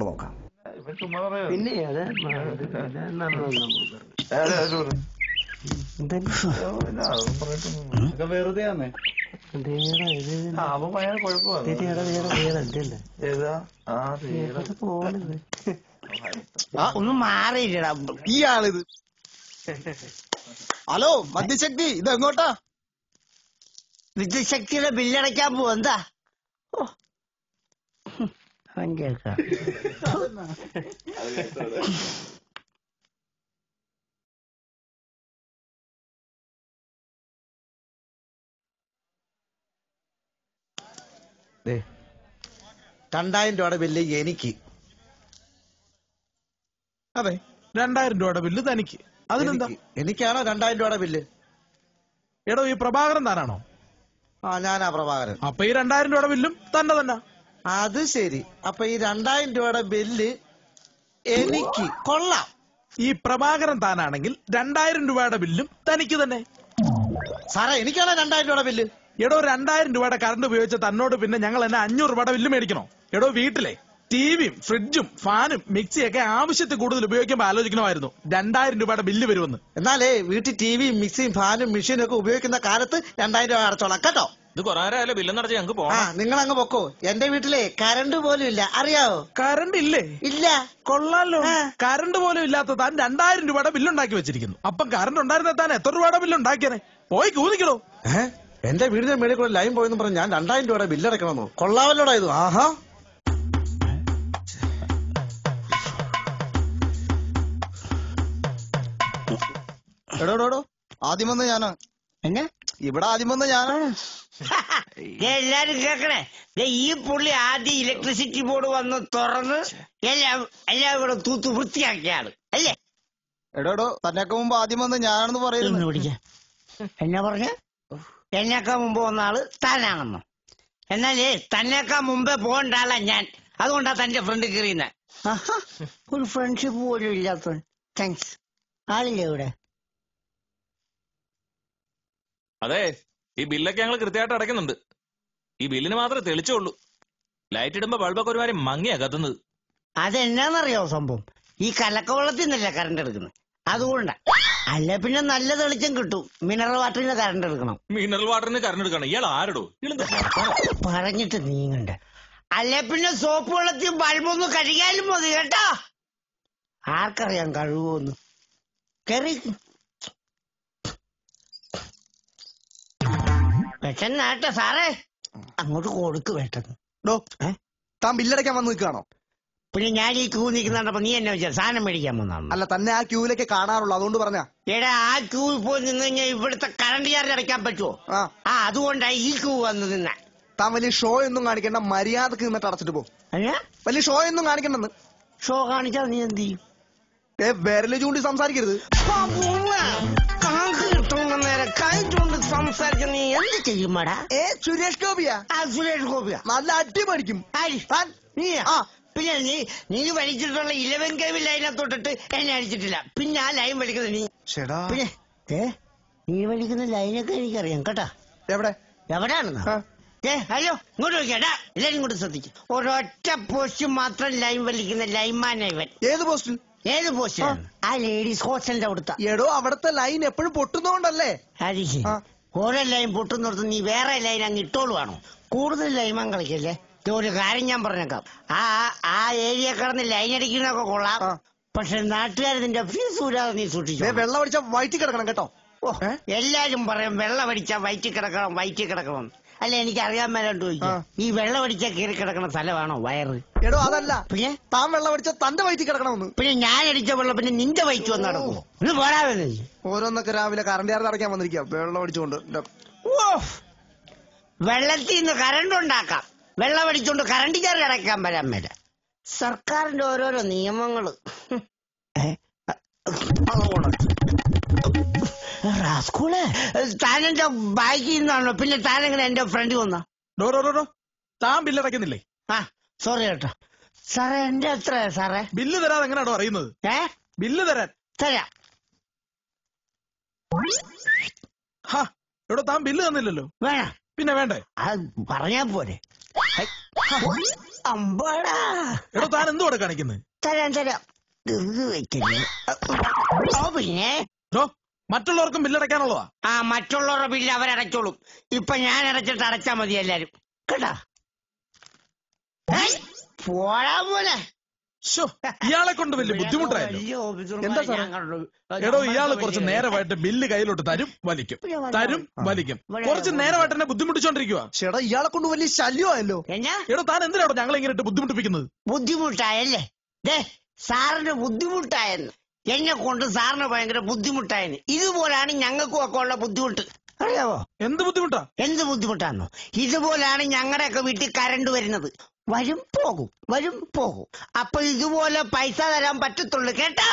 നോക്കാം. പിന്നെ വെറുതെയാന്നേ ഒന്നും മാറിയില്ലടാ ഈ ആളിത്. ഹലോ മദ്യശക്തി, ഇത് എങ്ങോട്ടാ? വിദ്യുശക്തിയുടെ ബില്ലടയ്ക്കാൻ പോവാ. എന്താ കേൾക്കാം. $2000 ബില്ല് എനിക്ക്. അതെ, 2000 രൂപയുടെ ബില്ല് തനിക്ക്. അതിനെന്താ? എനിക്കാണോ 2000 ബില്ല്? എടോ, ഈ പ്രഭാകരൻ താനാണോ? ആ, ഞാനാ പ്രഭാകരൻ. അപ്പൊ ഈ 2000 ബില്ലും തന്നെ. അത് ശരി. അപ്പൊ ഈ 2000 ബില്ല് എനിക്ക്. കൊള്ളാം. ഈ പ്രഭാകരൻ താനാണെങ്കിൽ 2000 ബില്ലും തനിക്ക് തന്നെ. സാറേ, എനിക്കാണോ 2000 ബില്ല്? എടോ, 2000 കറണ്ട് ഉപയോഗിച്ച തന്നോട് പിന്നെ ഞങ്ങൾ എന്നെ 500 ബില്ല് മേടിക്കണോ? എടോ, വീട്ടിലെ ടിവിയും ഫ്രിഡ്ജും ഫാനും മിക്സിയൊക്കെ ആവശ്യത്തിൽ കൂടുതൽ ഉപയോഗിക്കുമ്പോൾ ആലോചിക്കണമായിരുന്നു 2000 ബില്ല് വരുമെന്ന്. എന്നാലേ വീട്ടിൽ ടിവിയും മിക്സിയും ഫാനും മെഷീനും ഒക്കെ ഉപയോഗിക്കുന്ന കാലത്ത് 2000 അടച്ചോളാം കേട്ടോ. ഇത് കൊറേ ബില്ലെന്ന് അടച്ച് ഞങ്ങൾക്ക് പോകാം. നിങ്ങൾ അങ്ങ് പൊക്കോ. എന്റെ വീട്ടിലെ കറണ്ട് പോലും ഇല്ല, അറിയാവോ? കറണ്ട് ഇല്ലേ? ഇല്ല. കൊള്ളാലോ. കറണ്ട് പോലും ഇല്ലാത്ത താൻ 2000 ബില്ലുണ്ടാക്കി വെച്ചിരിക്കുന്നു. അപ്പം കറണ്ട് ഉണ്ടായിരുന്ന താൻ എത്ര രൂപയുടെ ബില്ലുണ്ടാക്കിയാനെ? പോയി കൂതിക്കണോ. എന്റെ വീടിന്റെ മേളിൽ കൂടെ ലൈൻ പോയെന്ന് പറഞ്ഞ് ഞാൻ 2000 ബില്ലടക്കണമെന്നോ? കൊള്ളാവല്ലോടാ ഇത്. ആഹാ. എടോടോ, ആദ്യം വന്ന് ഞാനാ. ഇവിടെ ആദ്യം വന്ന് ഞാനാ. എല്ലാരും കേക്കണേ, ഈ പുള്ളി ആദ്യം ഇലക്ട്രിസിറ്റി ബോർഡ് വന്ന് തുറന്ന് എല്ലാം കൂടെ തൂത്ത് വൃത്തിയാക്കിയാണ് അല്ലേ? എടോടോ, തന്നെയൊക്കെ മുമ്പ് ആദ്യം വന്ന് ഞാനാണെന്ന് പറയുന്നു. എന്നാ പറഞ്ഞ? എന്നേക്കാ മുമ്പ് വന്ന ആള് താനാണെന്നോ? എന്നാലേ തന്നേക്കാ മുമ്പേ പോകേണ്ട ആളാ ഞാൻ. അതുകൊണ്ടാ തന്റെ ഫ്രണ്ട് കയറിയുന്ന. ഒരു ഫ്രണ്ട്ഷിപ്പ് പോലും ഇല്ലാത്ത. താങ്ക്സ്. ആളില്ലേ ഇവിടെ? അതെ, ഈ ബില്ലൊക്കെ ഞങ്ങൾ കൃത്യമായിട്ട് അടയ്ക്കുന്നുണ്ട്. ഈ ബില്ലിന് മാത്രമേ തെളിച്ചുള്ളൂ. ലൈറ്റ് ഇടുമ്പോ ബൾബൊക്കെ ഒരുമാതിരി മങ്ങിയാ കത്തുന്നത്. അതെന്നാന്നറിയാവോ സംഭവം? ഈ കലക്കവെള്ളത്തിൽ നിന്നല്ല കറണ്ട് എടുക്കുന്നത്, അതുകൊണ്ടാ. അല്ല പിന്നെ നല്ല തെളിച്ചം കിട്ടും. മിനറൽ വാട്ടറിന് കറണ്ട് എടുക്കണം. മിനറൽ വാട്ടറിന് കറണ്ട് എടുക്കണം. ഇയാൾ ആരടോ? പറഞ്ഞിട്ട് നീങ്ങണ്ട. അല്ലെ പിന്നെ സോപ്പ് വെള്ളത്തിൽ ബൾബൊന്ന് കഴുകിയാലും മതി കേട്ടോ. ആർക്കറിയാം കഴുകുമെന്ന്. കയറി പെട്ടെന്നാട്ടെ സാറേ, അങ്ങോട്ട് കൊടുക്ക് പെട്ടെന്ന്. താൻ ബില്ലടയ്ക്കാൻ വന്ന് നിൽക്കുകയാണോ? പിന്നെ ഞാൻ ഈ ക്യൂ നിൽക്കുന്നുണ്ടപ്പോ നീ എന്നെ വെച്ചാൽ സാധനം മേടിക്കാൻ വന്നാണ്? അല്ല, തന്നെ ആ ക്യൂവിലേക്ക് കാണാറുള്ളൂ, അതുകൊണ്ട് പറഞ്ഞ. എടാ, ആ ക്യൂവിൽ പോയി നിന്ന് കഴിഞ്ഞാൽ ഇവിടുത്തെ കറണ്ട് ചാർജ് അടയ്ക്കാൻ പറ്റുമോ? അതുകൊണ്ടാ ഈ ക്യൂ വന്ന് നിന്ന. താൻ വലിയ ഷോ ഒന്നും കാണിക്കണ്ട, മര്യാദക്ക് നിന്നിട്ട് അടച്ചിട്ട് പോ. വലിയ ഷോ ഒന്നും കാണിക്കണ്ടെന്ന്. ഷോ കാണിച്ചാൽ നീ എന്ത് ചെയ്യും? വിരല് ചൂണ്ടി സംസാരിക്കരുത്. നേരെ കൈകൊണ്ട് സംസാരിച്ച നീ എന്ത് ചെയ്യുമാടാ? സുരേഷ് ഗോപിയാ. സുരേഷ് ഗോപിയാ? നല്ല അടി പഠിക്കും. പിന്നെ നീ വലിച്ചിട്ടുള്ള 11 kV ലൈനെ തൊട്ടിട്ട് എന്നെ അടിച്ചിട്ടില്ല. പിന്നെ ആ ലൈൻ വലിക്കുന്നത് നീ. പിന്നെ നീ വലിക്കുന്ന ലൈനൊക്കെ എനിക്കറിയാം കേട്ടാ. എവിടെയാണെന്ന്? ഹലോ, ഇങ്ങോട്ട് നോക്കിയാടാ. എല്ലാരും ഇങ്ങോട്ട് ശ്രദ്ധിച്ചു. ഒരൊറ്റ പോസ്റ്റ് മാത്രം ലൈൻ വലിക്കുന്ന ലൈൻമാനാ ഇവൻ. ഏത് പോസ്റ്റ്? ഏത് പോസ്റ്റ്? ആ ലേഡീസ് ഹോസ്റ്റലിന്റെ അവിടുത്തെ. എടോ, അവിടുത്തെ ലൈൻ എപ്പോഴും പൊട്ടുന്നോണ്ടല്ലേ. ഓരോ ലൈൻ പൊട്ടുന്നിടത്ത് നീ വേറെ ലൈൻ അങ്ങ് ഇട്ടോളുവാണോ? കൂടുതൽ ലൈൻമാൻ കളിക്കല്ലേ. ഒരു കാര്യം ഞാൻ പറഞ്ഞേക്കാം, ആ ഏരിയ കിടന്ന് ലൈൻ അടിക്കുന്നതൊക്കെ കൊള്ളാം. പക്ഷെ നാട്ടുകാർ നിന്റെ ഫീസ് ഊരാതെ നീ സൂക്ഷിച്ചു. വെള്ളം അടിച്ചാ വയറ്റി കിടക്കണം കേട്ടോ. എല്ലാരും പറയും വെള്ളം അടിച്ചാ വയറ്റി കിടക്കണം. അല്ല, എനിക്ക് അറിയാൻ മേലോട്ട് ചോദിക്കാം, ഈ വെള്ളം അടിച്ചാൽ കയറി കിടക്കണ സ്ഥലമാണോ വയറ്? എടോ, അതല്ല. പിന്നെ താൻ വെള്ളം അടിച്ചാൽ തന്റെ വയറ്റി കിടക്കണമെന്ന്. പിന്നെ ഞാൻ അടിച്ച വെള്ളം പിന്നെ നിന്റെ വയറ്റ് വന്ന് നടക്കുമോ? ഒന്ന് പോരാവേ. ഓരോന്നൊക്കെ രാവിലെ കറണ്ട് ചാർജ് അടയ്ക്കാൻ വന്നിരിക്കുക, വെള്ളം അടിച്ചുകൊണ്ട്. വെള്ളത്തിൽ നിന്ന് കറണ്ട് ഉണ്ടാക്കാം, വെള്ളം അടിച്ചുകൊണ്ട് കറണ്ട് ചാർജ് അടയ്ക്കാൻ വരാൻ മേല. സർക്കാരിന്റെ ഓരോരോ നിയമങ്ങള്. റാസ്കൂളെ, താനെന്റെ ബാഗിൽ നിന്നാണല്ലോ. പിന്നെ താനെങ്ങനെ എന്റെ ഫ്രണ്ട് വന്ന? താൻ ബില്ലടയ്ക്കുന്നില്ലേ? സോറി കേട്ടോ സാറേ. എന്റെ എത്രയാ സാറേ? ബില്ല് തരാതെ എങ്ങനെയാണോ അറിയുന്നത്? ബില്ല് തരാൻ തരാം. എടോ, താൻ ബില്ല് തന്നില്ലല്ലോ. വേണം. പിന്നെ വേണ്ടേ? പറഞ്ഞാ പോരെ. അമ്പാടാ. എടോ താൻ എന്തുകൂടെ കാണിക്കുന്നത്? തരാം ധൃതി വെക്കല്ലേ. പിന്നെ മറ്റുള്ളവർക്കും ബില്ലടയ്ക്കാനുള്ളതാ. മറ്റുള്ളവരുടെ ബില്ല് അവരടച്ചോളും. ഇപ്പൊ ഞാൻ അടച്ചിട്ട് അടച്ചാ മതി എല്ലാരും കേട്ടാ. പോരാ പോലെ ഇയാളെ കൊണ്ട് വലിയ ബുദ്ധിമുട്ടായല്ലോ. എന്താ സാറേ? എടോ ഇയാള് കുറച്ച് നേരമായിട്ട് ബില്ല് കയ്യിലോട്ട് തരും വലിക്കും. കുറച്ച് നേരമായിട്ട് എന്നെ ബുദ്ധിമുട്ടിച്ചോണ്ടിരിക്കുക. ചേട്ടാ ഇയാളെ കൊണ്ട് വലിയ ശല്യമായല്ലോ. എടോ താൻ എന്തിനാണോ ഞങ്ങളെ ഇങ്ങനെ ഇട്ട് ബുദ്ധിമുട്ടിപ്പിക്കുന്നത്? ബുദ്ധിമുട്ടായല്ലേ? സാറിന് ബുദ്ധിമുട്ടായെന്ന്. എന്നെ കൊണ്ട് സാറിന് ഭയങ്കര ബുദ്ധിമുട്ടായെന്ന്. ഇതുപോലാണ് ഞങ്ങൾക്കും ഒക്കെ ഉള്ള ബുദ്ധിമുട്ട്. അറിയാവോ? എന്ത് ബുദ്ധിമുട്ടാ? എന്ത് ബുദ്ധിമുട്ടാണോ? ഇതുപോലാണ് ഞങ്ങളുടെയൊക്കെ വീട്ടിൽ കറണ്ട് വരുന്നത്. വരും പോകും, വരും പോകും. അപ്പൊ ഇതുപോലെ പൈസ തരാൻ പറ്റത്തുള്ളൂ കേട്ടാ.